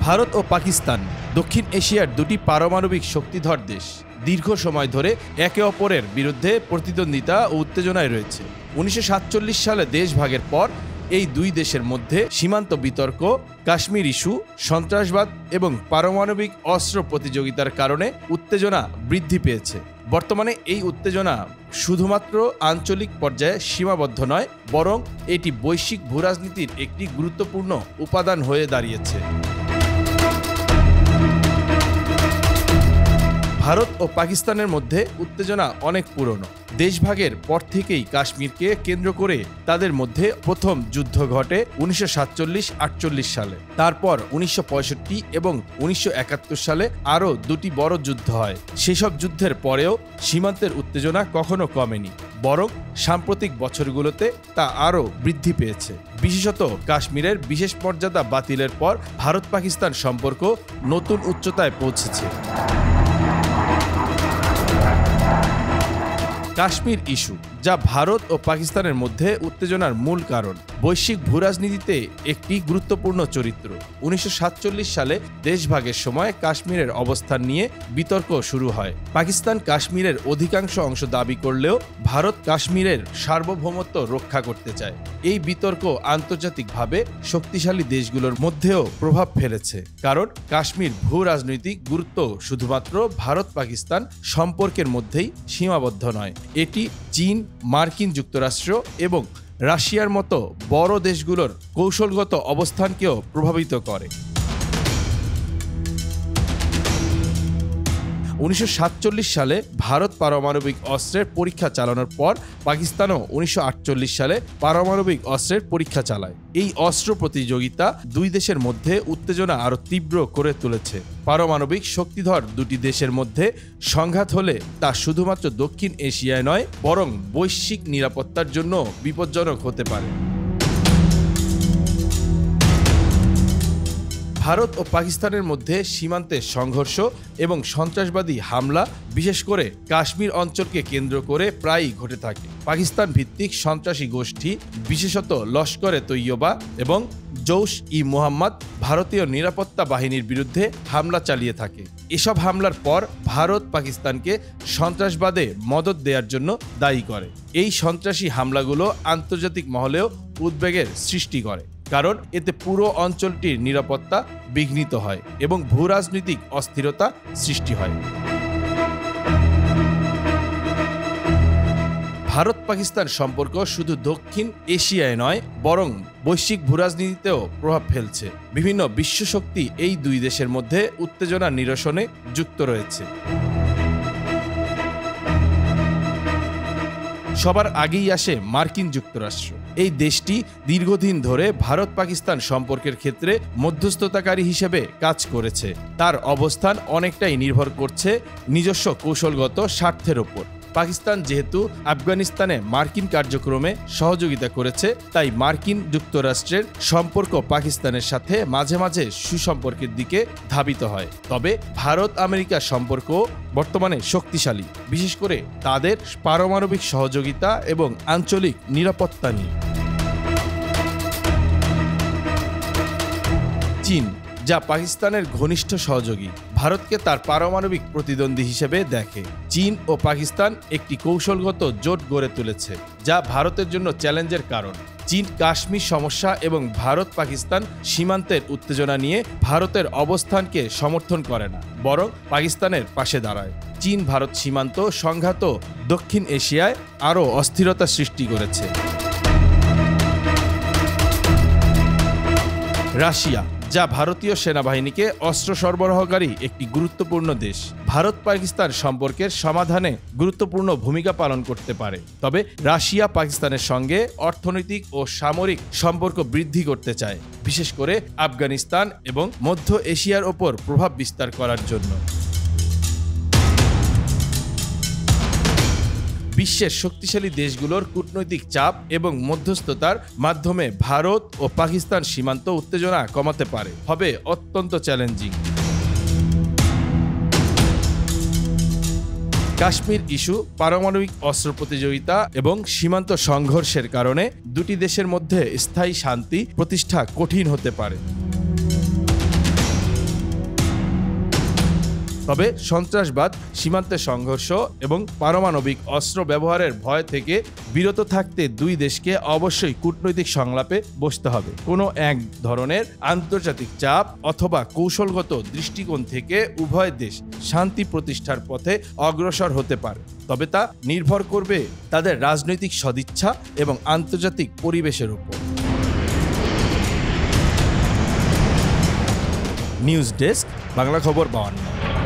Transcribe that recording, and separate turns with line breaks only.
ভারত ও পাকিস্তান দক্ষিণ এশিয়ার দুটি পারমাণবিক শক্তিধর দেশ। দীর্ঘ সময় ধরে একে অপরের বিরুদ্ধে প্রতিদ্বন্দ্বিতা ও উত্তেজনায় রয়েছে। 1947 সালে দেশ ভাগের পর এই দুই দেশের মধ্যে সীমান্ত বিতর্ক, কাশ্মীর ইস্যু, সন্ত্রাসবাদ এবং পারমাণবিক অস্ত্র প্রতিযোগিতার কারণে উত্তেজনা বৃদ্ধি পেয়েছে। বর্তমানে এই উত্তেজনা শুধুমাত্র আঞ্চলিক পর্যায়ে সীমাবদ্ধ নয়, বরং এটি বৈশ্বিক ভূরাজনীতির একটি গুরুত্বপূর্ণ উপাদান হয়ে দাঁড়িয়েছে। ভারত ও পাকিস্তানের মধ্যে উত্তেজনা অনেক পুরনো। দেশভাগের পর থেকেই কাশ্মীরকে কেন্দ্র করে তাদের মধ্যে প্রথম যুদ্ধ ঘটে 1947-48 সালে। তারপর 1965 এবং 1971 সালে আরও দুটি বড় যুদ্ধ হয়। সেসব যুদ্ধের পরেও সীমান্তের উত্তেজনা কখনো কমেনি, বরং সাম্প্রতিক বছরগুলোতে তা আরও বৃদ্ধি পেয়েছে। বিশেষত কাশ্মীরের বিশেষ মর্যাদা বাতিলের পর ভারত পাকিস্তান সম্পর্ক নতুন উচ্চতায় পৌঁছেছে। কাশ্মীর ইস্যু, যা ভারত ও পাকিস্তানের মধ্যে উত্তেজনার মূল কারণ, বৈশ্বিক ভূরাজনীতিতে একটি গুরুত্বপূর্ণ চরিত্র। 1947 সালে দেশভাগের সময় কাশ্মীরের অবস্থান নিয়ে বিতর্ক শুরু হয়। পাকিস্তান কাশ্মীরের অধিকাংশ অংশ দাবি করলেও ভারত কাশ্মীরের সার্বভৌমত্ব রক্ষা করতে চায়। এই বিতর্ক আন্তর্জাতিকভাবে শক্তিশালী দেশগুলোর মধ্যেও প্রভাব ফেলেছে, কারণ কাশ্মীর ভূরাজনৈতিক গুরুত্ব শুধুমাত্র ভারত পাকিস্তান সম্পর্কের মধ্যেই সীমাবদ্ধ নয়। এটি চীন, মার্কিন যুক্তরাষ্ট্র এবং রাশিয়ার মতো বড় দেশগুলোর কৌশলগত অবস্থানকেও প্রভাবিত করে। 1947 সালে ভারত পারমাণবিক অস্ত্রের পরীক্ষা চালানোর পর পাকিস্তানও 1948 সালে পারমাণবিক অস্ত্রের পরীক্ষা চালায়। এই অস্ত্র প্রতিযোগিতা দুই দেশের মধ্যে উত্তেজনা আরও তীব্র করে তুলেছে। পারমাণবিক শক্তিধর দুটি দেশের মধ্যে সংঘাত হলে তা শুধুমাত্র দক্ষিণ এশিয়ায় নয়, বরং বৈশ্বিক নিরাপত্তার জন্য বিপজ্জনক হতে পারে। ভারত ও পাকিস্তানের মধ্যে সীমান্তে সংঘর্ষ এবং সন্ত্রাসবাদী হামলা, বিশেষ করে কাশ্মীর অঞ্চলকে কেন্দ্র করে প্রায়ই ঘটে থাকে। পাকিস্তান ভিত্তিক সন্ত্রাসী গোষ্ঠী, বিশেষত লস্করে তৈয়বা এবং জৈশ-ই-মোহাম্মদ ভারতীয় নিরাপত্তা বাহিনীর বিরুদ্ধে হামলা চালিয়ে থাকে। এসব হামলার পর ভারত পাকিস্তানকে সন্ত্রাসবাদে মদদ দেওয়ার জন্য দায়ী করে। এই সন্ত্রাসী হামলাগুলো আন্তর্জাতিক মহলেও উদ্বেগের সৃষ্টি করে, কারণ এতে পুরো অঞ্চলটির নিরাপত্তা বিঘ্নিত হয় এবং ভূরাজনৈতিক অস্থিরতা সৃষ্টি হয়। ভারত পাকিস্তান সম্পর্ক শুধু দক্ষিণ এশিয়ায় নয়, বরং বৈশ্বিক ভূরাজনীতিতেও প্রভাব ফেলছে। বিভিন্ন বিশ্বশক্তি এই দুই দেশের মধ্যে উত্তেজনা নিরসনে যুক্ত রয়েছে। সবার আগেই আসে মার্কিন যুক্তরাষ্ট্র। এই দেশটি দীর্ঘদিন ধরে ভারত পাকিস্তান সম্পর্কের ক্ষেত্রে মধ্যস্থতাকারী হিসেবে কাজ করেছে। তার অবস্থান অনেকটাই নির্ভর করছে নিজস্ব কৌশলগত স্বার্থের ওপর। পাকিস্তান যেহেতু আফগানিস্তানে মার্কিন কার্যক্রমে সহযোগিতা করেছে, তাই মার্কিন যুক্তরাষ্ট্রের সম্পর্ক পাকিস্তানের সাথে মাঝে মাঝে সুসম্পর্কের দিকে ধাবিত হয়। তবে ভারত আমেরিকা সম্পর্ক বর্তমানে শক্তিশালী, বিশেষ করে তাদের পারমাণবিক সহযোগিতা এবং আঞ্চলিক নিরাপত্তা নিয়ে। চীন, যা পাকিস্তানের ঘনিষ্ঠ সহযোগী, ভারতকে তার পারমাণবিক প্রতিদ্বন্দ্বী হিসেবে দেখে। চীন ও পাকিস্তান একটি কৌশলগত জোট গড়ে তুলেছে, যা ভারতের জন্য চ্যালেঞ্জের কারণ। চীন কাশ্মীর সমস্যা এবং ভারত পাকিস্তান সীমান্তের উত্তেজনা নিয়ে ভারতের অবস্থানকে সমর্থন করে না, বরং পাকিস্তানের পাশে দাঁড়ায়। চীন ভারত সীমান্ত সংঘাত দক্ষিণ এশিয়ায় আরও অস্থিরতা সৃষ্টি করেছে। রাশিয়া, যা ভারতীয় সেনাবাহিনীকে অস্ত্র সরবরাহকারী একটি গুরুত্বপূর্ণ দেশ, ভারত পাকিস্তান সম্পর্কের সমাধানে গুরুত্বপূর্ণ ভূমিকা পালন করতে পারে। তবে রাশিয়া পাকিস্তানের সঙ্গে অর্থনৈতিক ও সামরিক সম্পর্ক বৃদ্ধি করতে চায়, বিশেষ করে আফগানিস্তান এবং মধ্য এশিয়ার ওপর প্রভাব বিস্তার করার জন্য। বিশ্বের শক্তিশালী দেশগুলোর কূটনৈতিক চাপ এবং মধ্যস্থতার মাধ্যমে ভারত ও পাকিস্তান সীমান্ত উত্তেজনা কমাতে পারে, হবে অত্যন্ত চ্যালেঞ্জিং। কাশ্মীর ইস্যু, পারমাণবিক অস্ত্র প্রতিযোগিতা এবং সীমান্ত সংঘর্ষের কারণে দুটি দেশের মধ্যে স্থায়ী শান্তি প্রতিষ্ঠা কঠিন হতে পারে। তবে সন্ত্রাসবাদ, সীমান্তে সংঘর্ষ এবং পারমাণবিক অস্ত্র ব্যবহারের ভয় থেকে বিরত থাকতে দুই দেশকে অবশ্যই কূটনৈতিক সংলাপে বসতে হবে। কোনো এক ধরনের আন্তর্জাতিক চাপ অথবা কৌশলগত দৃষ্টিকোণ থেকে উভয় দেশ শান্তি প্রতিষ্ঠার পথে অগ্রসর হতে পারে, তবে তা নির্ভর করবে তাদের রাজনৈতিক সদিচ্ছা এবং আন্তর্জাতিক পরিবেশের উপর। নিউজ ডেস্ক, বাংলা খবর 52।